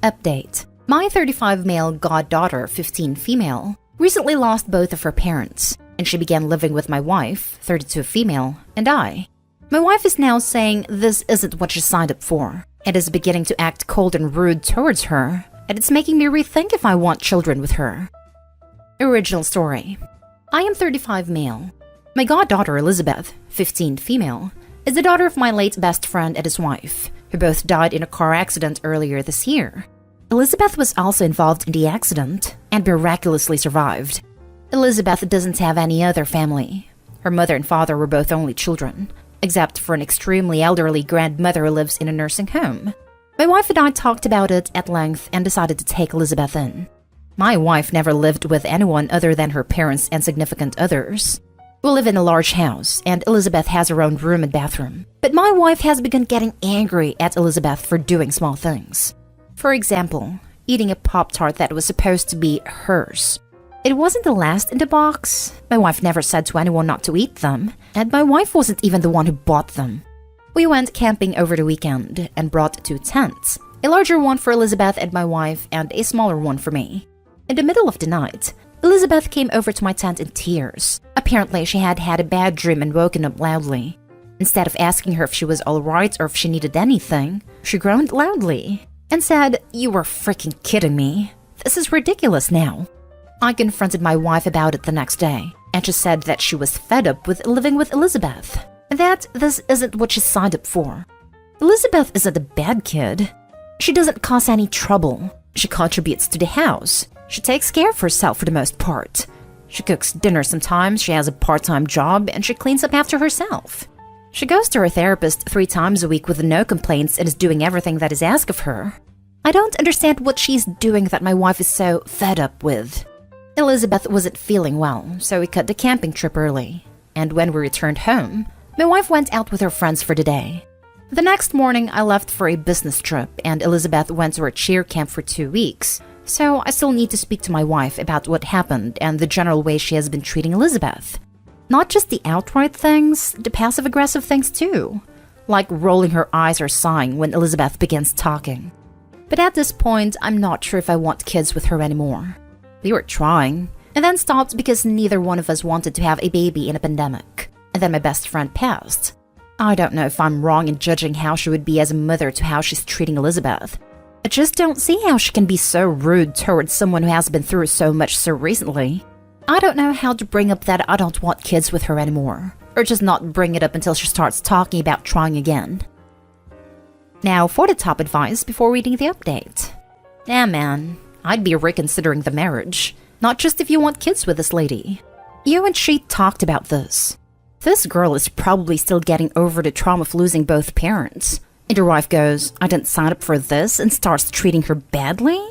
Update. My 35 male goddaughter, 15 female, recently lost both of her parents, and she began living with my wife, 32 female, and I. My wife is now saying this isn't what she signed up for, and is beginning to act cold and rude towards her, and it's making me rethink if I want children with her. Original story. I am 35 male. My goddaughter Elizabeth, 15 female, is the daughter of my late best friend and his wife, who both died in a car accident earlier this year. Elizabeth was also involved in the accident and miraculously survived. Elizabeth doesn't have any other family. Her mother and father were both only children, except for an extremely elderly grandmother who lives in a nursing home. My wife and I talked about it at length and decided to take Elizabeth in. My wife never lived with anyone other than her parents and significant others. We live in a large house, and Elizabeth has her own room and bathroom. But my wife has begun getting angry at Elizabeth for doing small things. For example, eating a Pop-Tart that was supposed to be hers. It wasn't the last in the box. My wife never said to anyone not to eat them, and my wife wasn't even the one who bought them. We went camping over the weekend and brought 2 tents, a larger one for Elizabeth and my wife and a smaller one for me. In the middle of the night, Elizabeth came over to my tent in tears. Apparently, she had had a bad dream and woken up loudly. Instead of asking her if she was alright or if she needed anything, she groaned loudly and said, "You were freaking kidding me. This is ridiculous now." I confronted my wife about it the next day, and she said that she was fed up with living with Elizabeth, and that this isn't what she signed up for. Elizabeth isn't a bad kid. She doesn't cause any trouble. She contributes to the house. She takes care of herself for the most part. She cooks dinner sometimes, she has a part-time job, and she cleans up after herself. She goes to her therapist 3 times a week with no complaints and is doing everything that is asked of her. I don't understand what she's doing that my wife is so fed up with. Elizabeth wasn't feeling well, so we cut the camping trip early. And when we returned home, my wife went out with her friends for the day. The next morning, I left for a business trip, and Elizabeth went to her cheer camp for 2 weeks. So I still need to speak to my wife about what happened and the general way she has been treating Elizabeth. Not just the outright things, the passive-aggressive things too. Like rolling her eyes or sighing when Elizabeth begins talking. But at this point, I'm not sure if I want kids with her anymore. We were trying, and then stopped because neither one of us wanted to have a baby in a pandemic. And then my best friend passed. I don't know if I'm wrong in judging how she would be as a mother to how she's treating Elizabeth. I just don't see how she can be so rude towards someone who has been through so much so recently. I don't know how to bring up that I don't want kids with her anymore, or just not bring it up until she starts talking about trying again. Now for the top advice before reading the update. Man, I'd be reconsidering the marriage, not just if you want kids with this lady. You and she talked about this. This girl is probably still getting over the trauma of losing both parents. And your wife goes, "I didn't sign up for this," and starts treating her badly?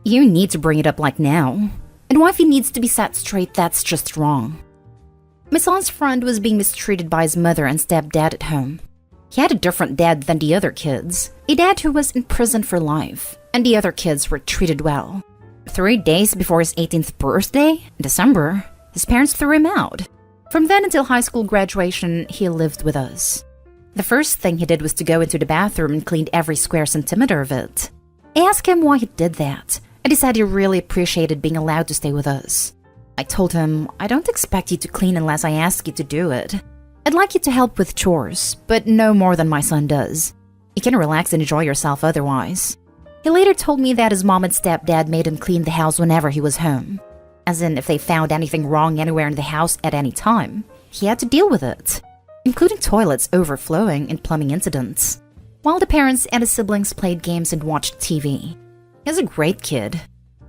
You need to bring it up like now. And wifey needs to be set straight that's just wrong. My son's friend was being mistreated by his mother and stepdad at home. He had a different dad than the other kids, a dad who was in prison for life, and the other kids were treated well. 3 days before his 18th birthday, in December, his parents threw him out. From then until high school graduation, he lived with us. The first thing he did was to go into the bathroom and cleaned every square centimeter of it. I asked him why he did that, and he said he really appreciated being allowed to stay with us. I told him, "I don't expect you to clean unless I ask you to do it. I'd like you to help with chores, but no more than my son does. You can relax and enjoy yourself otherwise." He later told me that his mom and stepdad made him clean the house whenever he was home. As in, if they found anything wrong anywhere in the house at any time, he had to deal with it, including toilets overflowing and plumbing incidents, while the parents and his siblings played games and watched TV. He's a great kid.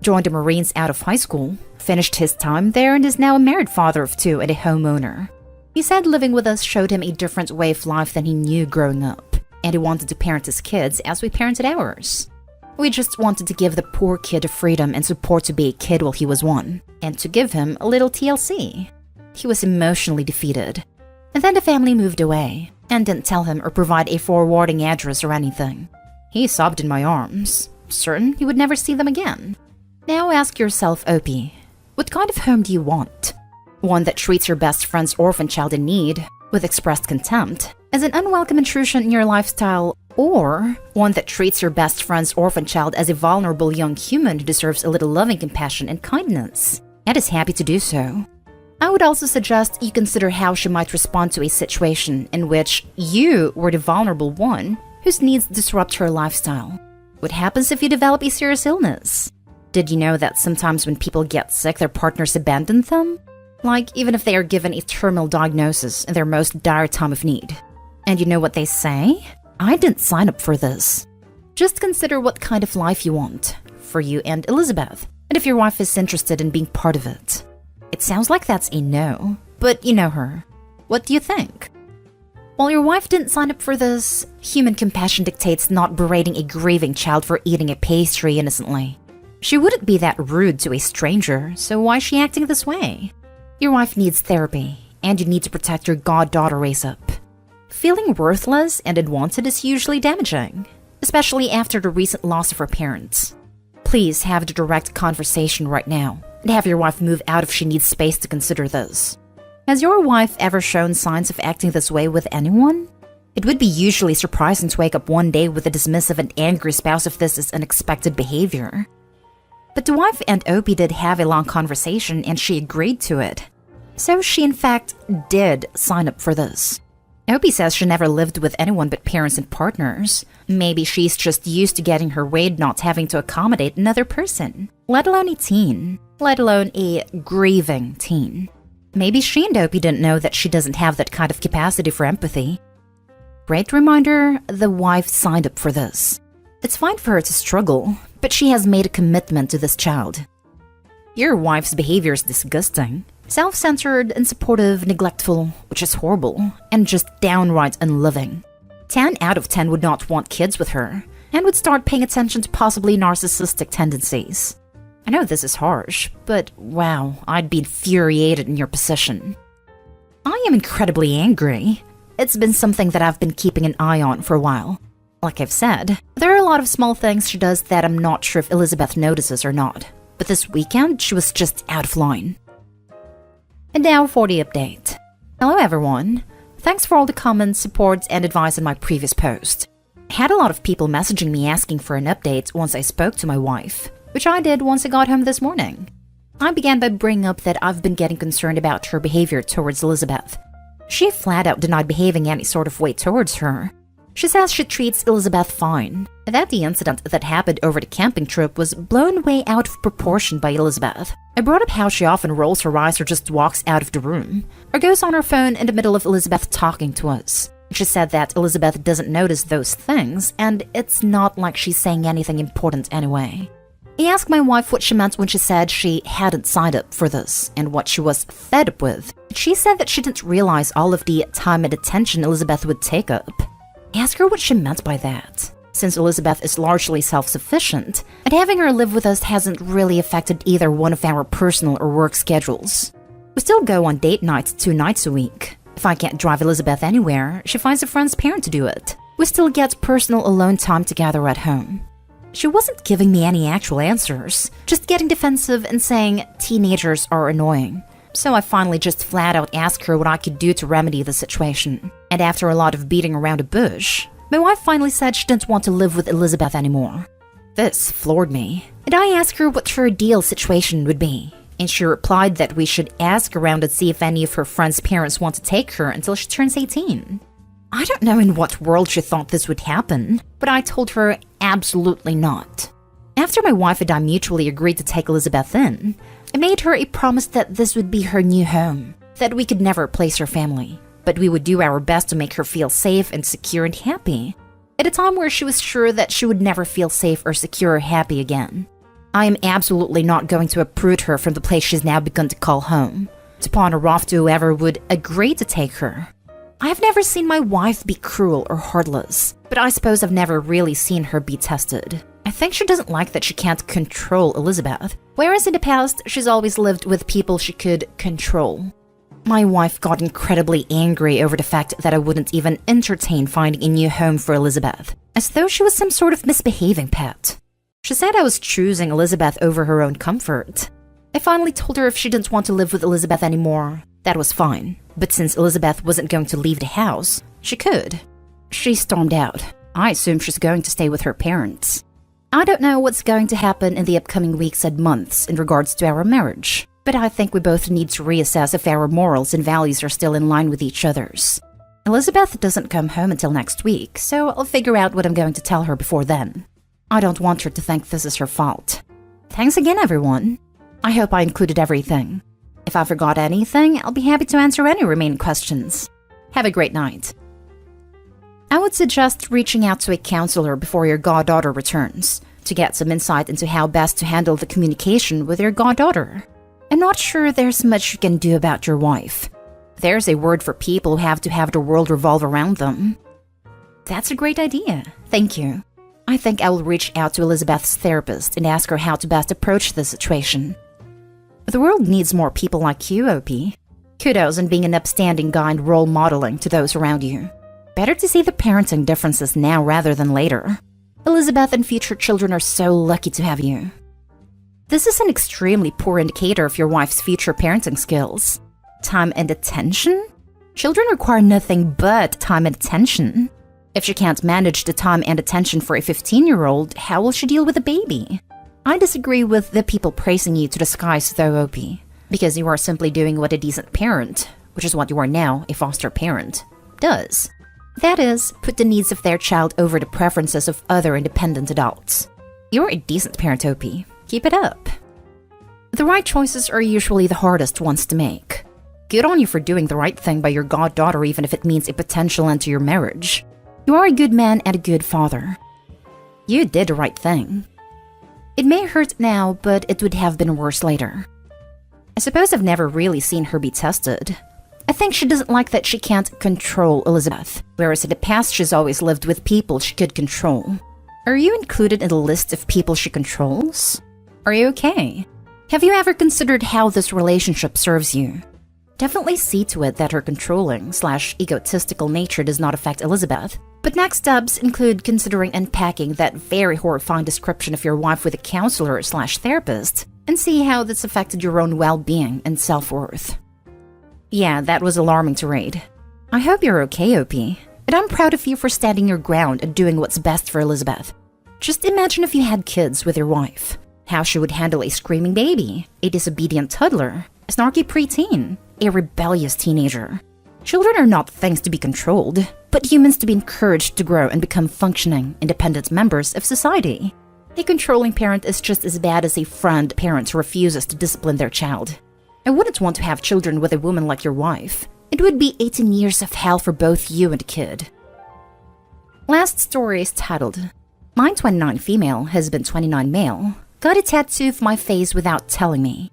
Joined the Marines out of high school, finished his time there, and is now a married father of 2 and a homeowner. He said living with us showed him a different way of life than he knew growing up, and he wanted to parent his kids as we parented ours. We just wanted to give the poor kid the freedom and support to be a kid while he was 1, and to give him a little TLC. He was emotionally defeated. And then the family moved away, and didn't tell him or provide a forwarding address or anything. He sobbed in my arms, certain he would never see them again. Now ask yourself, Opie, what kind of home do you want? One that treats your best friend's orphan child in need with expressed contempt as an unwelcome intrusion in your lifestyle, Or one that treats your best friend's orphan child as a vulnerable young human who deserves a little loving compassion and kindness, and is happy to do so. I would also suggest you consider how she might respond to a situation in which you were the vulnerable one whose needs disrupt her lifestyle. What happens if you develop a serious illness? Did you know that sometimes when people get sick, their partners abandon them? Like, even if they are given a terminal diagnosis in their most dire time of need. And you know what they say? I didn't sign up for this. Just consider what kind of life you want, for you and Elizabeth, and if your wife is interested in being part of it. It sounds like that's a no, but you know her. What do you think? While your wife didn't sign up for this, human compassion dictates not berating a grieving child for eating a pastry innocently. She wouldn't be that rude to a stranger, so why is she acting this way? Your wife needs therapy, and you need to protect your goddaughter raise-up. Feeling worthless and unwanted is usually damaging, especially after the recent loss of her parents. Please have the direct conversation right now, and have your wife move out if she needs space to consider this. Has your wife ever shown signs of acting this way with anyone? It would be usually surprising to wake up one day with a dismissive and angry spouse if this is unexpected behavior. But the wife and Opie did have a long conversation and she agreed to it. So she in fact did sign up for this. Opie says she never lived with anyone but parents and partners. Maybe she's just used to getting her way, not having to accommodate another person, let alone a teen, let alone a grieving teen. Maybe she and Opie didn't know that she doesn't have that kind of capacity for empathy. Great reminder, the wife signed up for this. It's fine for her to struggle, but she has made a commitment to this child. Your wife's behavior is disgusting. Self-centered, unsupportive, neglectful, which is horrible, and just downright unloving. 10 out of 10 would not want kids with her, and would start paying attention to possibly narcissistic tendencies. I know this is harsh, but wow, I'd be infuriated in your position. I am incredibly angry. It's been something that I've been keeping an eye on for a while. Like I've said, there are a lot of small things she does that I'm not sure if Elizabeth notices or not, but this weekend she was just out of line. And now for the update. Hello everyone. Thanks for all the comments, support, and advice in my previous post. I had a lot of people messaging me asking for an update once I spoke to my wife, which I did once I got home this morning. I began by bringing up that I've been getting concerned about her behavior towards Elizabeth. She flat out denied behaving any sort of way towards her. She says she treats Elizabeth fine, that the incident that happened over the camping trip was blown way out of proportion by Elizabeth. I brought up how she often rolls her eyes or just walks out of the room, or goes on her phone in the middle of Elizabeth talking to us. She said that Elizabeth doesn't notice those things, and it's not like she's saying anything important anyway. I asked my wife what she meant when she said she hadn't signed up for this, and what she was fed up with. She said that she didn't realize all of the time and attention Elizabeth would take up. I asked her what she meant by that, since Elizabeth is largely self-sufficient, and having her live with us hasn't really affected either one of our personal or work schedules. We still go on date nights 2 nights a week. If I can't drive Elizabeth anywhere, she finds a friend's parent to do it. We still get personal alone time together at home. She wasn't giving me any actual answers, just getting defensive and saying teenagers are annoying. So I finally just flat out asked her what I could do to remedy the situation. And after a lot of beating around the bush, my wife finally said she didn't want to live with Elizabeth anymore. This floored me, and I asked her what her ideal situation would be. And she replied that we should ask around and see if any of her friends' parents want to take her until she turns 18. I don't know in what world she thought this would happen, but I told her absolutely not. After my wife and I mutually agreed to take Elizabeth in, I made her a promise that this would be her new home, that we could never replace her family, but we would do our best to make her feel safe and secure and happy, at a time where she was sure that she would never feel safe or secure or happy again. I am absolutely not going to uproot her from the place she's now begun to call home, to pawn her off to whoever would agree to take her. I have never seen my wife be cruel or heartless, but I suppose I've never really seen her be tested. I think she doesn't like that she can't control Elizabeth, whereas in the past, she's always lived with people she could control. My wife got incredibly angry over the fact that I wouldn't even entertain finding a new home for Elizabeth, as though she was some sort of misbehaving pet. She said I was choosing Elizabeth over her own comfort. I finally told her if she didn't want to live with Elizabeth anymore, that was fine. But since Elizabeth wasn't going to leave the house, she could. She stormed out. I assume she's going to stay with her parents. I don't know what's going to happen in the upcoming weeks and months in regards to our marriage, but I think we both need to reassess if our morals and values are still in line with each other's. Elizabeth doesn't come home until next week, so I'll figure out what I'm going to tell her before then. I don't want her to think this is her fault. Thanks again, everyone. I hope I included everything. If I forgot anything, I'll be happy to answer any remaining questions. Have a great night. I would suggest reaching out to a counselor before your goddaughter returns to get some insight into how best to handle the communication with your goddaughter. I'm not sure there's much you can do about your wife. There's a word for people who have to have the world revolve around them. That's a great idea. Thank you. I think I will reach out to Elizabeth's therapist and ask her how to best approach the situation. The world needs more people like you, OP. Kudos on being an upstanding guy and role modeling to those around you. Better to see the parenting differences now rather than later. Elizabeth and future children are so lucky to have you. This is an extremely poor indicator of your wife's future parenting skills. Time and attention? Children require nothing but time and attention. If she can't manage the time and attention for a 15-year-old, how will she deal with a baby? I disagree with the people praising you to the skies though, OP, because you are simply doing what a decent parent, which is what you are now, a foster parent, does. That is, put the needs of their child over the preferences of other independent adults. You're a decent parent, OP. Keep it up. The right choices are usually the hardest ones to make. Good on you for doing the right thing by your goddaughter even if it means a potential end to your marriage. You are a good man and a good father. You did the right thing. It may hurt now, but it would have been worse later. I suppose I've never really seen her be tested. I think she doesn't like that she can't control Elizabeth, whereas in the past she's always lived with people she could control. Are you included in the list of people she controls? Are you okay? Have you ever considered how this relationship serves you? Definitely see to it that her controlling/egotistical nature does not affect Elizabeth. But next steps include considering unpacking that very horrifying description of your wife with a counselor/therapist and see how this affected your own well-being and self-worth. Yeah, that was alarming to read. I hope you're okay, OP, and I'm proud of you for standing your ground and doing what's best for Elizabeth. Just imagine if you had kids with your wife. How she would handle a screaming baby, a disobedient toddler, a snarky preteen, a rebellious teenager. Children are not things to be controlled, but humans to be encouraged to grow and become functioning, independent members of society. A controlling parent is just as bad as a friend parent who refuses to discipline their child. I wouldn't want to have children with a woman like your wife. It would be 18 years of hell for both you and the kid. Last story is titled, My 29 female, husband 29 male, got a tattoo of my face without telling me.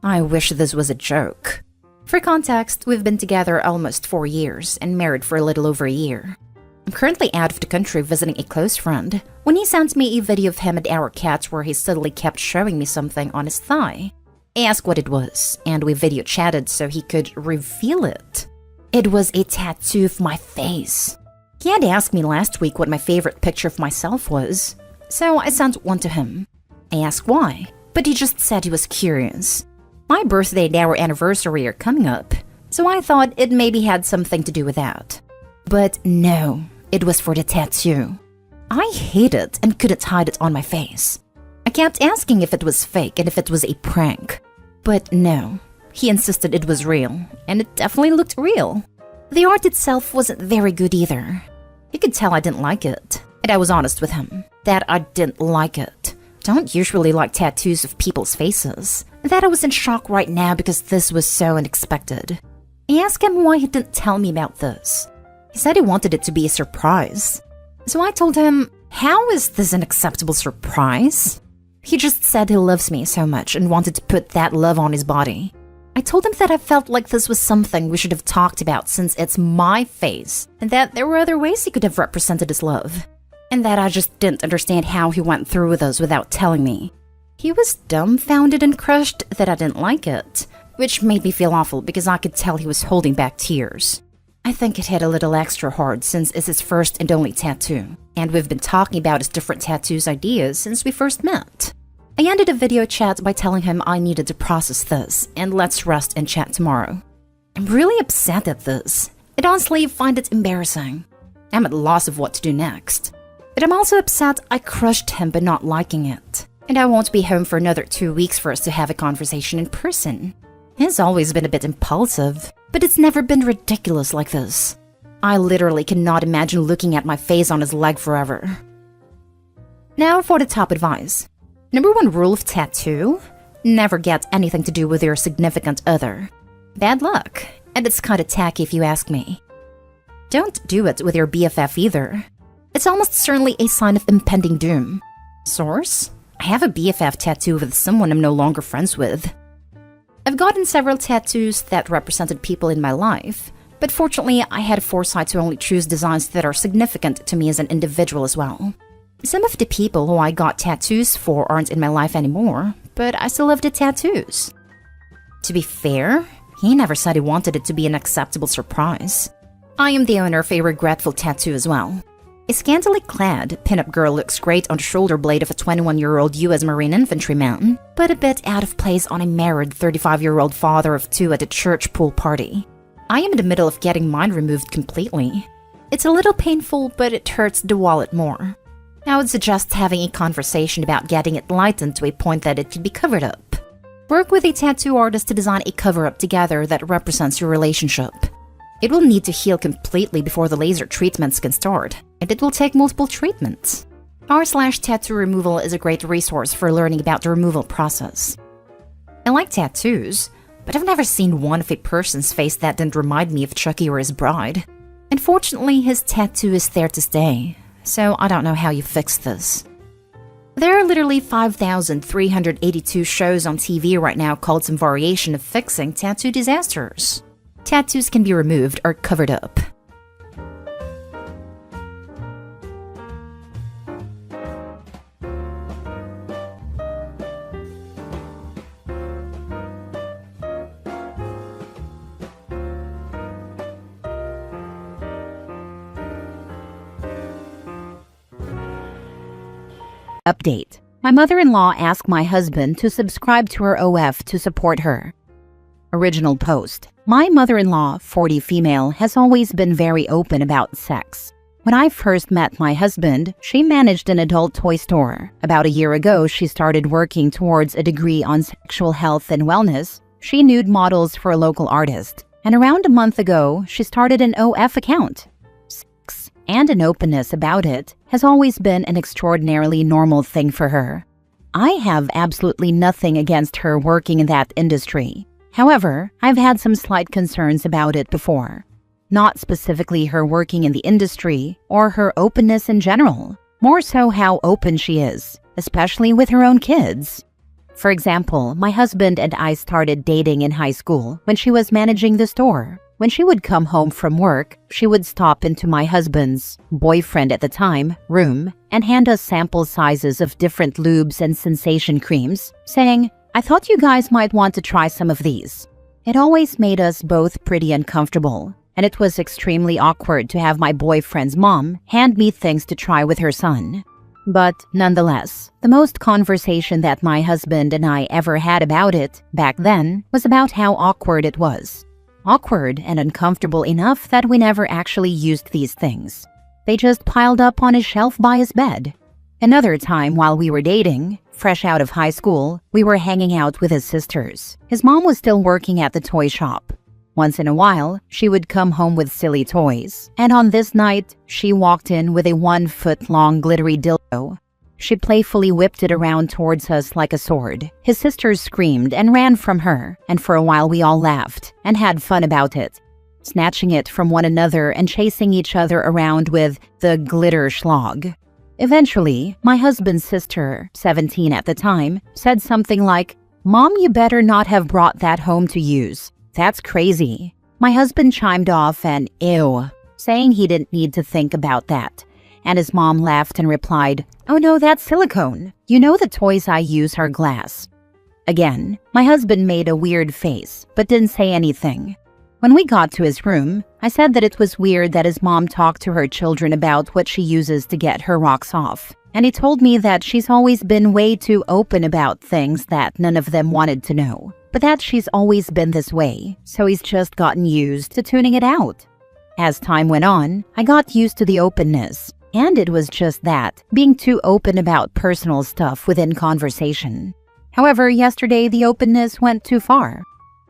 I wish this was a joke. For context, we've been together almost 4 years and married for a little over a year. I'm currently out of the country visiting a close friend when he sent me a video of him and our cat where he suddenly kept showing me something on his thigh. I asked what it was, and we video chatted so he could reveal it. It was a tattoo of my face. He had asked me last week what my favorite picture of myself was, so I sent one to him. I asked why, but he just said he was curious. My birthday and our anniversary are coming up, so I thought it maybe had something to do with that. But no, it was for the tattoo. I hate it and couldn't hide it on my face. I kept asking if it was fake and if it was a prank. But no, he insisted it was real, and it definitely looked real. The art itself wasn't very good either. You could tell I didn't like it, and I was honest with him, that I didn't like it. Don't usually like tattoos of people's faces. That I was in shock right now because this was so unexpected. I asked him why he didn't tell me about this. He said he wanted it to be a surprise. So I told him, how is this an acceptable surprise? He just said he loves me so much and wanted to put that love on his body. I told him that I felt like this was something we should have talked about since it's my face, and that there were other ways he could have represented his love. And that I just didn't understand how he went through with us without telling me. He was dumbfounded and crushed that I didn't like it, which made me feel awful because I could tell he was holding back tears. I think it hit a little extra hard since it's his first and only tattoo, and we've been talking about his different tattoos ideas since we first met. I ended a video chat by telling him I needed to process this, and let's rest and chat tomorrow. I'm really upset at this. I honestly find it embarrassing. I'm at a loss of what to do next. But I'm also upset I crushed him by not liking it. And I won't be home for another 2 weeks for us to have a conversation in person. He's always been a bit impulsive, but it's never been ridiculous like this. I literally cannot imagine looking at my face on his leg forever. Now for the top advice. Number 1 rule of tattoo: never get anything to do with your significant other. Bad luck, and it's kinda tacky if you ask me. Don't do it with your BFF either. It's almost certainly a sign of impending doom. Source: I have a BFF tattoo with someone I'm no longer friends with. I've gotten several tattoos that represented people in my life, but fortunately I had foresight to only choose designs that are significant to me as an individual as well. Some of the people who I got tattoos for aren't in my life anymore, but I still love the tattoos. To be fair, he never said he wanted it to be an acceptable surprise. I am the owner of a regretful tattoo as well. A scantily clad pinup girl looks great on the shoulder blade of a 21-year-old US Marine infantryman, but a bit out of place on a married 35-year-old father of 2 at a church pool party. I am in the middle of getting mine removed completely. It's a little painful, but it hurts the wallet more. I would suggest having a conversation about getting it lightened to a point that it could be covered up. Work with a tattoo artist to design a cover-up together that represents your relationship. It will need to heal completely before the laser treatments can start, and it will take multiple treatments. r/tattoo removal is a great resource for learning about the removal process. I like tattoos, but I've never seen one of a person's face that didn't remind me of Chucky or his bride. Unfortunately, his tattoo is there to stay, so I don't know how you fix this. There are literally 5,382 shows on TV right now called some variation of fixing tattoo disasters. Tattoos can be removed or covered up. Update. My mother-in-law asked my husband to subscribe to her OF to support her. Original post. My mother-in-law, 40 female, has always been very open about sex. When I first met my husband, she managed an adult toy store. About a year ago, she started working towards a degree on sexual health and wellness. She nude models for a local artist. And around a month ago, she started an OF account. Sex and an openness about it has always been an extraordinarily normal thing for her. I have absolutely nothing against her working in that industry. However, I've had some slight concerns about it before. Not specifically her working in the industry or her openness in general, more so how open she is, especially with her own kids. For example, my husband and I started dating in high school when she was managing the store. When she would come home from work, she would stop into my husband's, boyfriend at the time, room and hand us sample sizes of different lubes and sensation creams, saying, "I thought you guys might want to try some of these." It always made us both pretty uncomfortable, and it was extremely awkward to have my boyfriend's mom hand me things to try with her son. But nonetheless, the most conversation that my husband and I ever had about it back then was about how awkward it was. Awkward and uncomfortable enough that we never actually used these things. They just piled up on his shelf by his bed. Another time while we were dating, fresh out of high school, we were hanging out with his sisters. His mom was still working at the toy shop. Once in a while, she would come home with silly toys. And on this night, she walked in with a 1-foot-long glittery dildo. She playfully whipped it around towards us like a sword. His sisters screamed and ran from her, and for a while we all laughed and had fun about it, snatching it from one another and chasing each other around with the glitter schlog. Eventually, my husband's sister, 17 at the time, said something like, "Mom, you better not have brought that home to use. That's crazy." My husband chimed off and ew, saying he didn't need to think about that. And his mom laughed and replied, "Oh no, that's silicone. You know the toys I use are glass." Again, my husband made a weird face, but didn't say anything. When we got to his room, I said that it was weird that his mom talked to her children about what she uses to get her rocks off. And he told me that she's always been way too open about things that none of them wanted to know. But that she's always been this way, so he's just gotten used to tuning it out. As time went on, I got used to the openness, and it was just that, being too open about personal stuff within conversation. However, yesterday the openness went too far.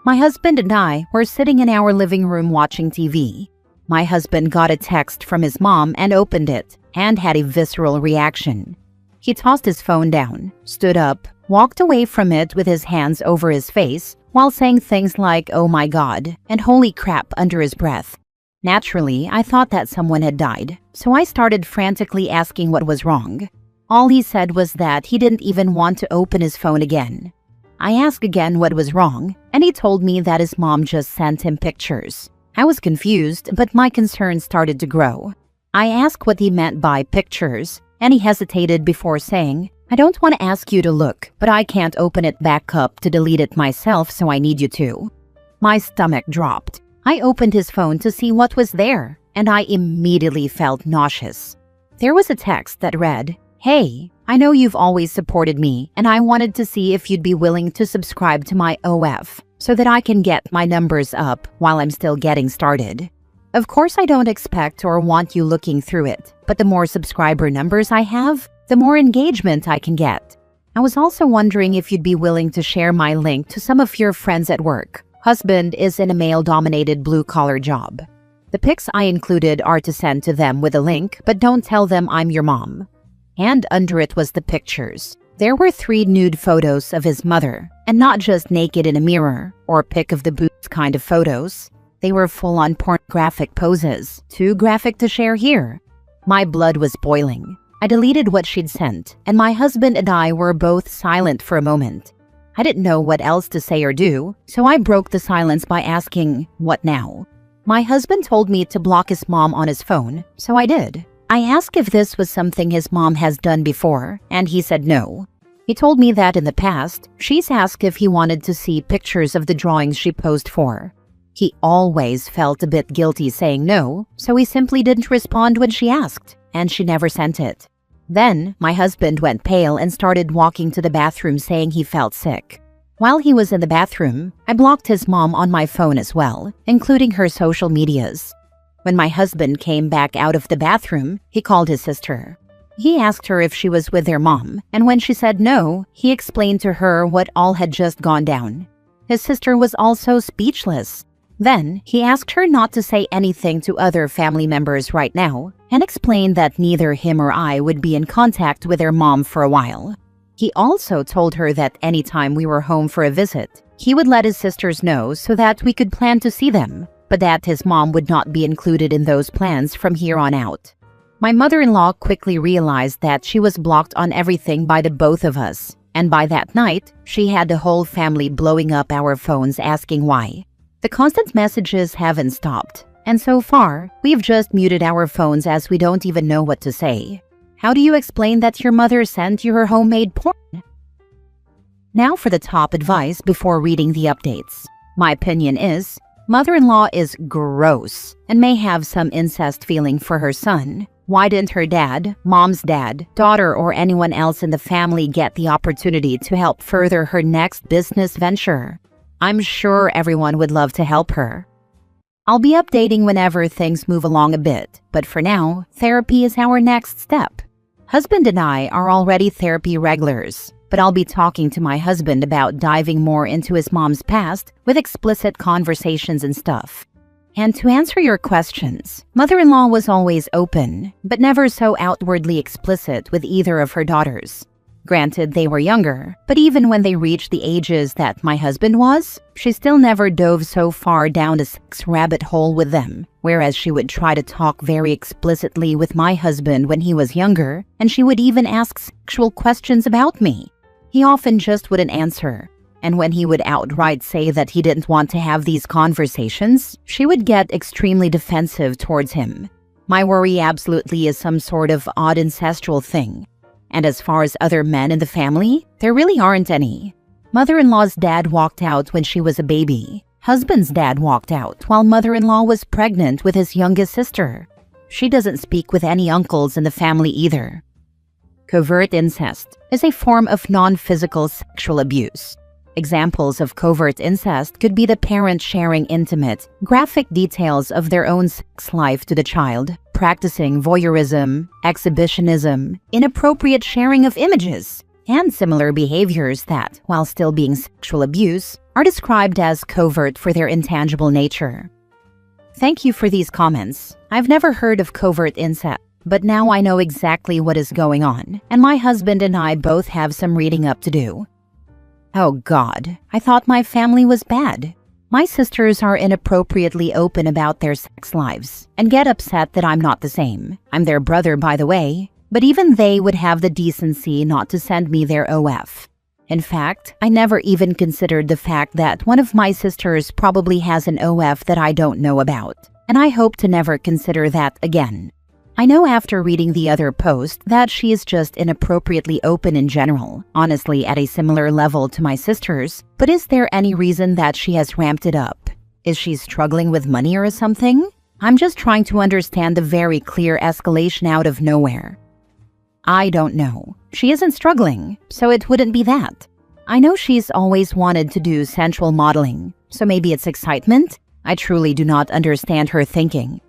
My husband and I were sitting in our living room watching TV. My husband got a text from his mom and opened it, and had a visceral reaction. He tossed his phone down, stood up, walked away from it with his hands over his face, while saying things like, "Oh my God," and "holy crap" under his breath. Naturally, I thought that someone had died, so I started frantically asking what was wrong. All he said was that he didn't even want to open his phone again. I asked again what was wrong, and he told me that his mom just sent him pictures. I was confused, but my concern started to grow. I asked what he meant by pictures, and he hesitated before saying, "I don't want to ask you to look, but I can't open it back up to delete it myself, so I need you to." My stomach dropped. I opened his phone to see what was there, and I immediately felt nauseous. There was a text that read, "Hey, I know you've always supported me, and I wanted to see if you'd be willing to subscribe to my OF so that I can get my numbers up while I'm still getting started. Of course, I don't expect or want you looking through it, but the more subscriber numbers I have, the more engagement I can get. I was also wondering if you'd be willing to share my link to some of your friends at work. Husband is in a male-dominated blue-collar job. The pics I included are to send to them with a link, but don't tell them I'm your mom." And under it was the pictures. There were 3 nude photos of his mother, and not just naked in a mirror or pic of the boobs kind of photos. They were full-on pornographic poses, too graphic to share here. My blood was boiling. I deleted what she'd sent, and my husband and I were both silent for a moment. I didn't know what else to say or do, so I broke the silence by asking, "What now?" My husband told me to block his mom on his phone, so I did. I asked if this was something his mom has done before, and he said no. He told me that in the past, she's asked if he wanted to see pictures of the drawings she posed for. He always felt a bit guilty saying no, so he simply didn't respond when she asked, and she never sent it. Then, my husband went pale and started walking to the bathroom saying he felt sick. While he was in the bathroom, I blocked his mom on my phone as well, including her social medias. When my husband came back out of the bathroom, he called his sister. He asked her if she was with their mom, and when she said no, he explained to her what all had just gone down. His sister was also speechless. Then, he asked her not to say anything to other family members right now, and explained that neither him or I would be in contact with their mom for a while. He also told her that anytime we were home for a visit, he would let his sisters know so that we could plan to see them, but that his mom would not be included in those plans from here on out. My mother-in-law quickly realized that she was blocked on everything by the both of us, and by that night, she had the whole family blowing up our phones asking why. The constant messages haven't stopped, and so far, we've just muted our phones as we don't even know what to say. How do you explain that your mother sent you her homemade porn? Now for the top advice before reading the updates. My opinion is, mother-in-law is gross and may have some incest feeling for her son. Why didn't her dad, mom's dad, daughter, or anyone else in the family get the opportunity to help further her next business venture? I'm sure everyone would love to help her. I'll be updating whenever things move along a bit, but for now, therapy is our next step. Husband and I are already therapy regulars, but I'll be talking to my husband about diving more into his mom's past with explicit conversations and stuff. And to answer your questions, mother-in-law was always open, but never so outwardly explicit with either of her daughters. Granted, they were younger, but even when they reached the ages that my husband was, she still never dove so far down the sex rabbit hole with them, whereas she would try to talk very explicitly with my husband when he was younger, and she would even ask sexual questions about me. He often just wouldn't answer, and when he would outright say that he didn't want to have these conversations, she would get extremely defensive towards him. My worry absolutely is some sort of odd ancestral thing. And as far as other men in the family, there really aren't any. Mother-in-law's dad walked out when she was a baby. Husband's dad walked out while mother-in-law was pregnant with his youngest sister. She doesn't speak with any uncles in the family either. Covert incest is a form of non-physical sexual abuse. Examples of covert incest could be the parent sharing intimate, graphic details of their own sex life to the child, practicing voyeurism, exhibitionism, inappropriate sharing of images, and similar behaviors that, while still being sexual abuse, are described as covert for their intangible nature. Thank you for these comments. I've never heard of covert incest, but now I know exactly what is going on, and my husband and I both have some reading up to do. Oh God, I thought my family was bad. My sisters are inappropriately open about their sex lives and get upset that I'm not the same. I'm their brother, by the way, but even they would have the decency not to send me their OF. In fact, I never even considered the fact that one of my sisters probably has an OF that I don't know about, and I hope to never consider that again. I know after reading the other post that she is just inappropriately open in general, honestly at a similar level to my sisters, but is there any reason that she has ramped it up? Is she struggling with money or something? I'm just trying to understand the very clear escalation out of nowhere. I don't know. She isn't struggling, so it wouldn't be that. I know she's always wanted to do sensual modeling, so maybe it's excitement? I truly do not understand her thinking.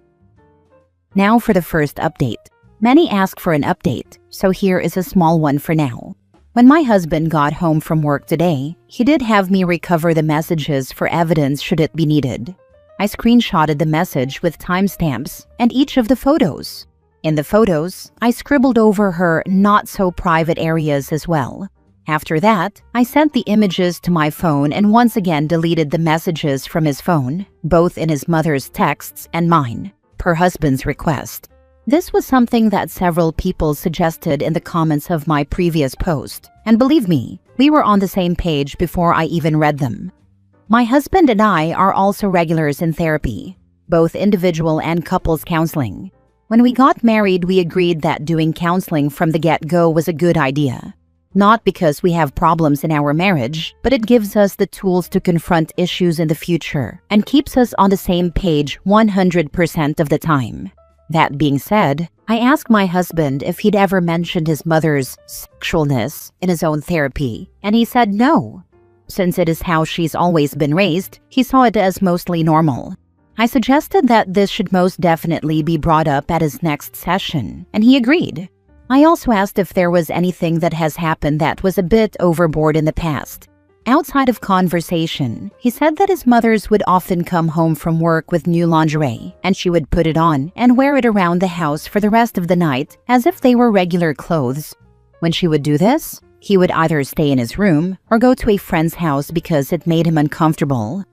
Now for the first update. Many ask for an update, so here is a small one for now. When my husband got home from work today, he did have me recover the messages for evidence should it be needed. I screenshotted the message with timestamps and each of the photos. In the photos, I scribbled over her not-so-private areas as well. After that, I sent the images to my phone and once again deleted the messages from his phone, both in his mother's texts and mine, per husband's request. This was something that several people suggested in the comments of my previous post, and believe me, we were on the same page before I even read them. My husband and I are also regulars in therapy, both individual and couples counseling. When we got married, we agreed that doing counseling from the get-go was a good idea. Not because we have problems in our marriage, but it gives us the tools to confront issues in the future and keeps us on the same page 100% of the time. That being said, I asked my husband if he'd ever mentioned his mother's sexualness in his own therapy, and he said no. Since it is how she's always been raised, he saw it as mostly normal. I suggested that this should most definitely be brought up at his next session, and he agreed. I also asked if there was anything that has happened that was a bit overboard in the past. Outside of conversation, he said that his mothers would often come home from work with new lingerie, and she would put it on and wear it around the house for the rest of the night as if they were regular clothes. When she would do this, he would either stay in his room or go to a friend's house because it made him uncomfortable.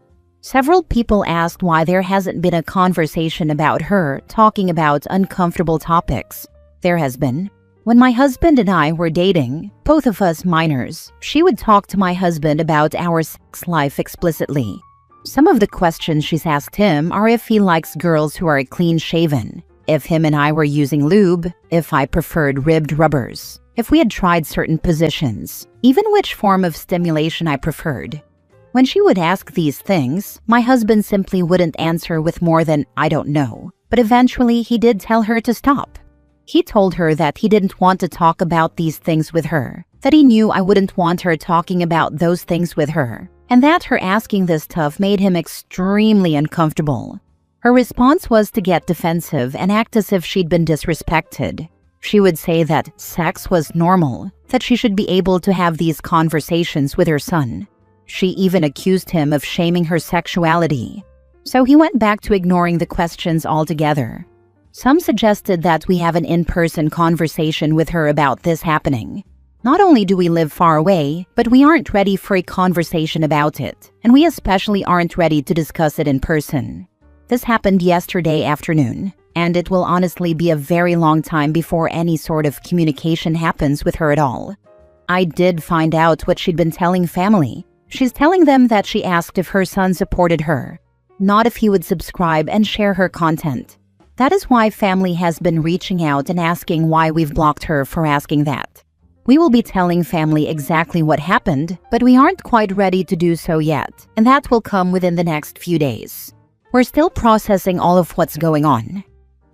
Several people asked why there hasn't been a conversation about her talking about uncomfortable topics. There has been. When my husband and I were dating, both of us minors, she would talk to my husband about our sex life explicitly. Some of the questions she's asked him are if he likes girls who are clean-shaven, if him and I were using lube, if I preferred ribbed rubbers, if we had tried certain positions, even which form of stimulation I preferred. When she would ask these things, my husband simply wouldn't answer with more than "I don't know," but eventually he did tell her to stop. He told her that he didn't want to talk about these things with her, that he knew I wouldn't want her talking about those things with her, and that her asking this stuff made him extremely uncomfortable. Her response was to get defensive and act as if she'd been disrespected. She would say that sex was normal, that she should be able to have these conversations with her son. She even accused him of shaming her sexuality. So he went back to ignoring the questions altogether. Some suggested that we have an in-person conversation with her about this happening. Not only do we live far away, but we aren't ready for a conversation about it, and we especially aren't ready to discuss it in person. This happened yesterday afternoon, and it will honestly be a very long time before any sort of communication happens with her at all. I did find out what she'd been telling family. She's telling them that she asked if her son supported her, not if he would subscribe and share her content. That is why family has been reaching out and asking why we've blocked her for asking that. We will be telling family exactly what happened, but we aren't quite ready to do so yet, and that will come within the next few days. We're still processing all of what's going on.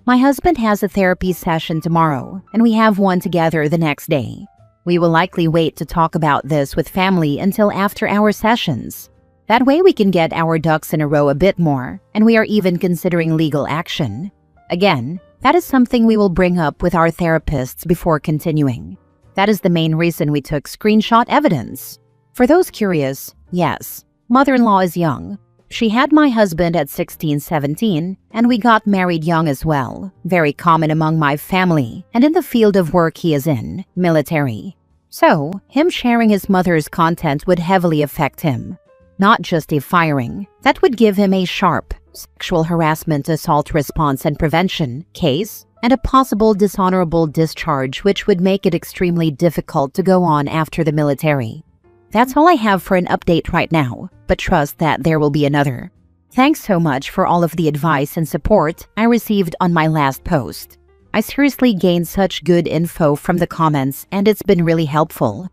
My husband has a therapy session tomorrow, and we have one together the next day. We will likely wait to talk about this with family until after our sessions. That way we can get our ducks in a row a bit more, and we are even considering legal action. Again, that is something we will bring up with our therapists before continuing. That is the main reason we took screenshot evidence. For those curious, yes, mother-in-law is young. She had my husband at 16, 17, and we got married young as well. Very common among my family, and in the field of work he is in, military. So, him sharing his mother's content would heavily affect him. Not just a firing, that would give him a sharp sexual harassment assault response and prevention case, and a possible dishonorable discharge which would make it extremely difficult to go on after the military. That's all I have for an update right now, but trust that there will be another. Thanks so much for all of the advice and support I received on my last post. I seriously gained such good info from the comments and it's been really helpful.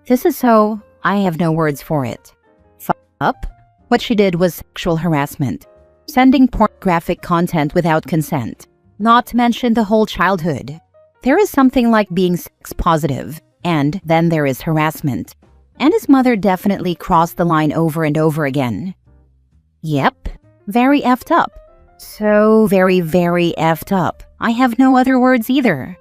This is so, I have no words for it. Up? What she did was sexual harassment. Sending pornographic content without consent. Not to mention the whole childhood. There is something like being sex positive. And then there is harassment. And his mother definitely crossed the line over and over again. Yep, very effed up. So very, very effed up. I have no other words either.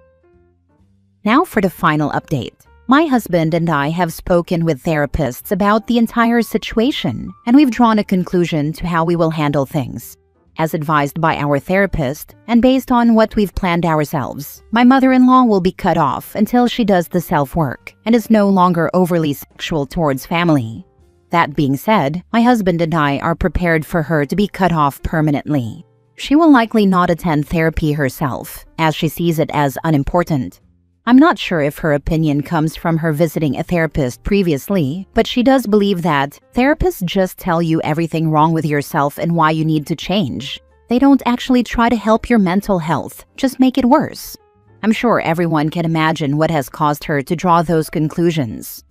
Now for the final update. My husband and I have spoken with therapists about the entire situation, and we've drawn a conclusion to how we will handle things. As advised by our therapist, and based on what we've planned ourselves, my mother-in-law will be cut off until she does the self-work and is no longer overly sexual towards family. That being said, my husband and I are prepared for her to be cut off permanently. She will likely not attend therapy herself, as she sees it as unimportant. I'm not sure if her opinion comes from her visiting a therapist previously, but she does believe that therapists just tell you everything wrong with yourself and why you need to change. They don't actually try to help your mental health, just make it worse. I'm sure everyone can imagine what has caused her to draw those conclusions.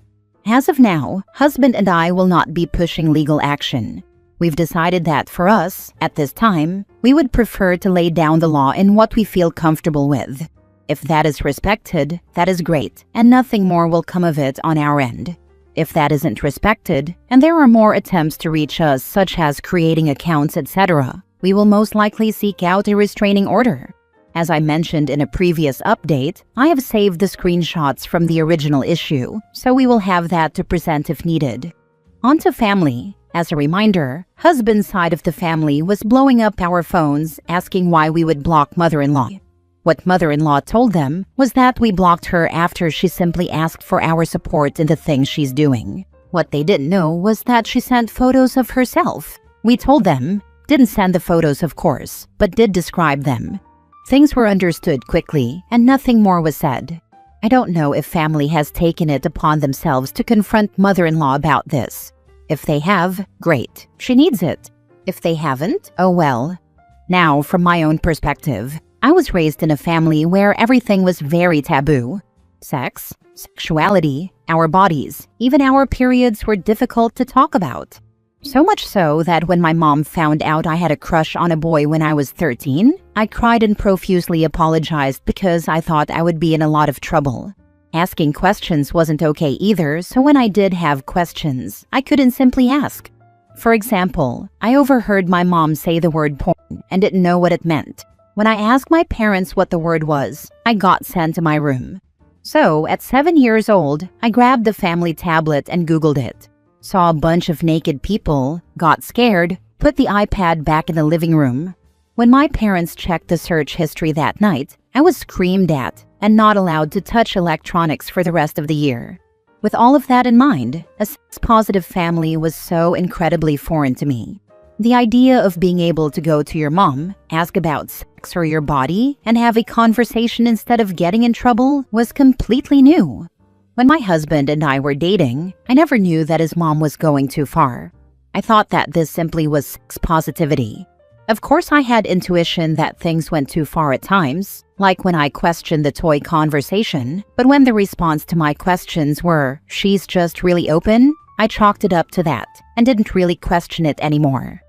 As of now, husband and I will not be pushing legal action. We've decided that for us, at this time, we would prefer to lay down the law in what we feel comfortable with. If that is respected, that is great, and nothing more will come of it on our end. If that isn't respected, and there are more attempts to reach us such as creating accounts, etc., we will most likely seek out a restraining order. As I mentioned in a previous update, I have saved the screenshots from the original issue, so we will have that to present if needed. On to family. As a reminder, husband's side of the family was blowing up our phones asking why we would block mother-in-law. What mother-in-law told them was that we blocked her after she simply asked for our support in the things she's doing. What they didn't know was that she sent photos of herself. We told them, didn't send the photos of course, but did describe them. Things were understood quickly and nothing more was said. I don't know if family has taken it upon themselves to confront mother-in-law about this. If they have, great, she needs it. If they haven't, oh well. Now, from my own perspective, I was raised in a family where everything was very taboo. Sex, sexuality, our bodies, even our periods were difficult to talk about. So much so that when my mom found out I had a crush on a boy when I was 13, I cried and profusely apologized because I thought I would be in a lot of trouble. Asking questions wasn't okay either, so when I did have questions, I couldn't simply ask. For example, I overheard my mom say the word porn and didn't know what it meant. When I asked my parents what the word was, I got sent to my room. So, at 7 years old, I grabbed the family tablet and Googled it. Saw a bunch of naked people, got scared, put the iPad back in the living room. When my parents checked the search history that night, I was screamed at and not allowed to touch electronics for the rest of the year. With all of that in mind, a sex-positive family was so incredibly foreign to me. The idea of being able to go to your mom, ask about sex or your body, and have a conversation instead of getting in trouble was completely new. When my husband and I were dating, I never knew that his mom was going too far. I thought that this simply was sex positivity. Of course, I had intuition that things went too far at times, like when I questioned the toy conversation, but when the response to my questions were, "She's just really open," I chalked it up to that and didn't really question it anymore.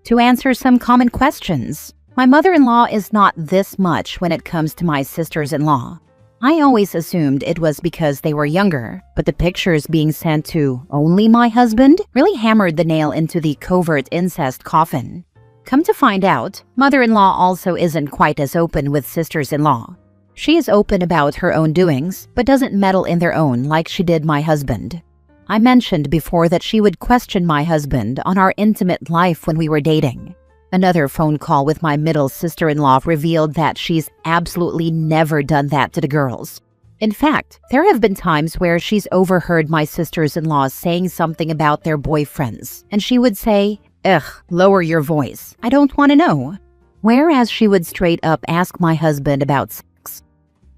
To answer some common questions, my mother-in-law is not this much when it comes to my sisters-in-law. I always assumed it was because they were younger, but the pictures being sent to only my husband really hammered the nail into the covert incest coffin. Come to find out, mother-in-law also isn't quite as open with sisters-in-law. She is open about her own doings, but doesn't meddle in their own like she did my husband. I mentioned before that she would question my husband on our intimate life when we were dating. Another phone call with my middle sister-in-law revealed that she's absolutely never done that to the girls. In fact, there have been times where she's overheard my sisters-in-law saying something about their boyfriends, and she would say, "Ugh, lower your voice, I don't want to know." Whereas she would straight up ask my husband about sex.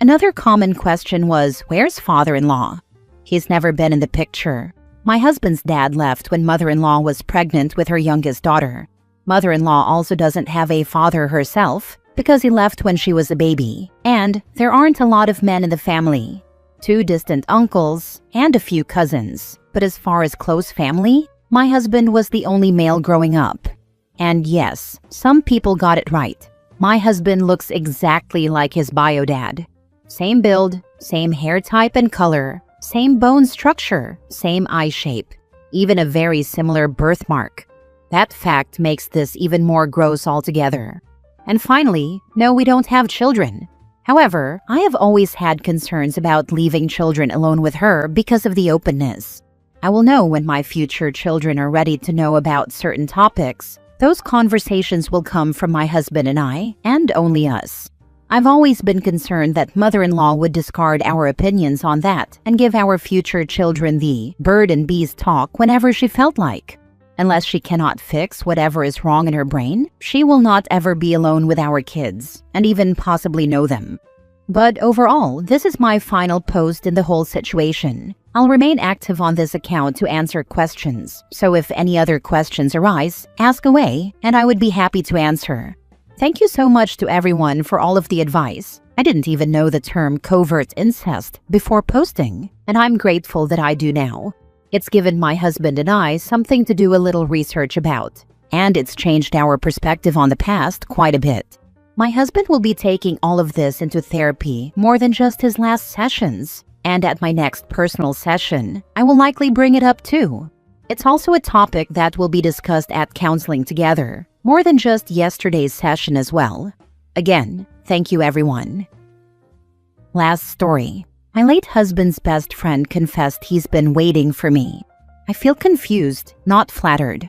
Another common question was, where's father-in-law? He's never been in the picture. My husband's dad left when mother-in-law was pregnant with her youngest daughter. Mother-in-law also doesn't have a father herself because he left when she was a baby. And there aren't a lot of men in the family. 2 distant uncles and a few cousins. But as far as close family, my husband was the only male growing up. And yes, some people got it right. My husband looks exactly like his bio dad. Same build, same hair type and color, same bone structure, same eye shape, even a very similar birthmark. That fact makes this even more gross altogether. And finally, no, we don't have children. However, I have always had concerns about leaving children alone with her because of the openness. I will know when my future children are ready to know about certain topics. Those conversations will come from my husband and I, and only us. I've always been concerned that mother-in-law would discard our opinions on that and give our future children the bird and bees talk whenever she felt like. Unless she cannot fix whatever is wrong in her brain, she will not ever be alone with our kids, and even possibly know them. But overall, this is my final post in the whole situation. I'll remain active on this account to answer questions, so if any other questions arise, ask away, and I would be happy to answer. Thank you so much to everyone for all of the advice. I didn't even know the term covert incest before posting, and I'm grateful that I do now. It's given my husband and I something to do a little research about, and it's changed our perspective on the past quite a bit. My husband will be taking all of this into therapy more than just his last sessions, and at my next personal session, I will likely bring it up too. It's also a topic that will be discussed at counseling together, more than just yesterday's session as well. Again, thank you everyone. Last story. My late husband's best friend confessed he's been waiting for me. I feel confused, not flattered.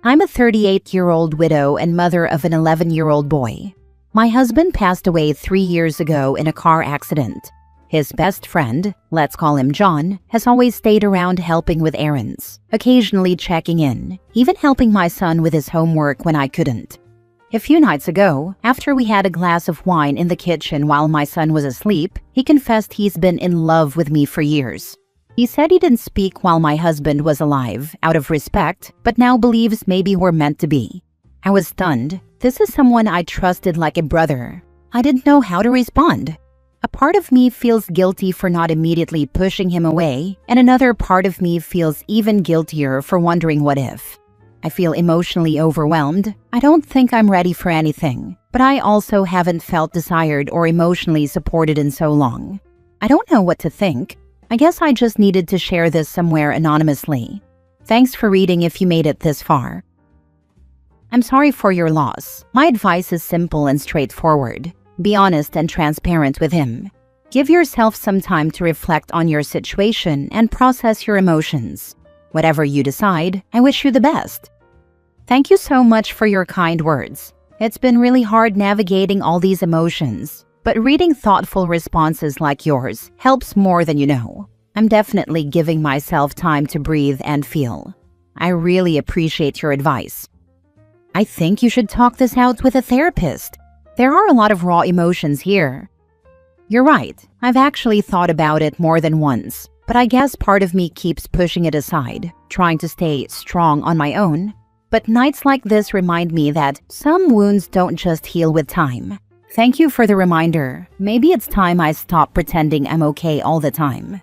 I'm a 38-year-old widow and mother of an 11-year-old boy. My husband passed away 3 years ago in a car accident. His best friend, let's call him John, has always stayed around helping with errands, occasionally checking in, even helping my son with his homework when I couldn't. A few nights ago, after we had a glass of wine in the kitchen while my son was asleep, he confessed he's been in love with me for years. He said he didn't speak while my husband was alive, out of respect, but now believes maybe we're meant to be. I was stunned. This is someone I trusted like a brother. I didn't know how to respond. A part of me feels guilty for not immediately pushing him away, and another part of me feels even guiltier for wondering what if. I feel emotionally overwhelmed. I don't think I'm ready for anything, but I also haven't felt desired or emotionally supported in so long. I don't know what to think. I guess I just needed to share this somewhere anonymously. Thanks for reading if you made it this far. I'm sorry for your loss. My advice is simple and straightforward. Be honest and transparent with him. Give yourself some time to reflect on your situation and process your emotions. Whatever you decide, I wish you the best. Thank you so much for your kind words. It's been really hard navigating all these emotions, but reading thoughtful responses like yours helps more than you know. I'm definitely giving myself time to breathe and feel. I really appreciate your advice. I think you should talk this out with a therapist. There are a lot of raw emotions here. You're right. I've actually thought about it more than once, but I guess part of me keeps pushing it aside, trying to stay strong on my own. But nights like this remind me that some wounds don't just heal with time. Thank you for the reminder. Maybe it's time I stop pretending I'm okay all the time.